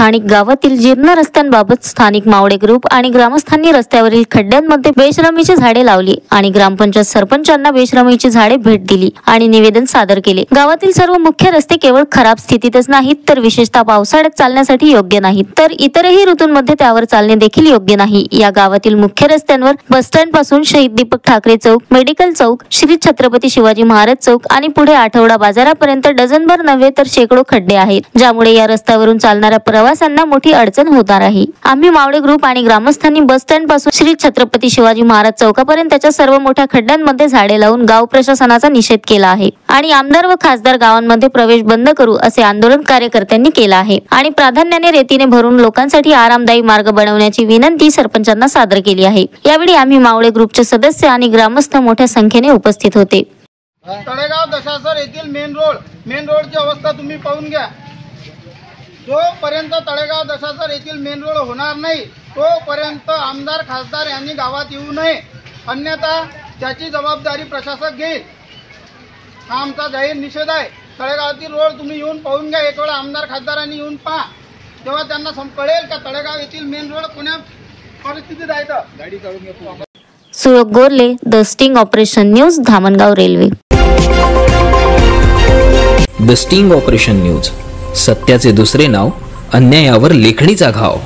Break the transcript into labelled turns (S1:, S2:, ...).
S1: स्थानिक गावातील जीर्ण रस्त्यांबाबत स्थानिक मावळे ग्रुप आणि ग्रामस्थांनी रस्त्यावरील खड्ड्यांमध्ये बेशरमीची झाडे लावली आणि ग्रामपंचायत सरपंचांना बेशरमीची झाडे भेट दिली आणि निवेदन सादर केले। गावातील सर्व मुख्य रस्ते केवळ खराब स्थितीतच नाहीत तर विशेषतः पावसाळ्यात चालण्यासाठी योग्य नाहीत तर इतरही ऋतूंमध्ये त्यावर चालणे देखील योग्य नाही। या गावातील मुख्य रस्त्यांवर बस स्टँड पासून शहीद दीपक ठाकरे चौक, मेडिकल चौक, श्री छत्रपती शिवाजी महाराज चौक आणि पुढे आठवडा बाजारापर्यंत डझनभर नव्हे तर शेकडो खड्डे आहेत, ज्यामुळे या रस्त्यावरून चालणाऱ्या प्रवाशांना मोठी अडचण होणार आहे। आम्ही मावळे ग्रुप आणि ग्रामस्थांनी बस स्टँड पासून श्री छत्रपती शिवाजी महाराज चौकापर्यंतच्या सर्व मोठ्या खड्ड्यांमध्ये झाडे लावून गाव प्रशासनाचा निषेध केला आहे आणि आमदार व खासदार गावांमध्ये प्रवेश बंद करू असे आंदोलन कार्यकर्त्यांनी केला आहे आणि प्राधान्याने रेतीने भरून लोकांसाठी आरामदायी मार्ग बनवण्याची विनंती सरपंचांना सादर केली आहे। यावेळी आम्ही मावळे ग्रुपचे सदस्य आणि ग्रामस्थ मोठ्या संख्येने उपस्थित होते।
S2: तळेगाव दशासर येथील मेन रोडची अवस्था तुम्ही पाहून घ्या। जोपर्यंत तळेगाव दशासर येथील मेन रोड होणार नाही तोपर्यंत आमदार खासदार यांनी गावात येऊ नये, अन्यथा त्याची जबाबदारी प्रशासक घेईल। हा आमचा जाहीर निषेध आहे। तळेगावातील रोड तुम्ही येऊन पाहून घ्या, एक वेळा आमदार खासदारांनी येऊन पहा, तेव्हा त्यांना कळेल का तळेगाव येथील मेन रोड कोण्या परिस्थितीत आहे। गाडी काढून घ्या।
S1: Suyog Gorle, the sting operation news, Dhamangaon railway.
S3: The sting operation news, सत्याचे दुसरे नाव, अन्यायावर लेखणीचा घाव।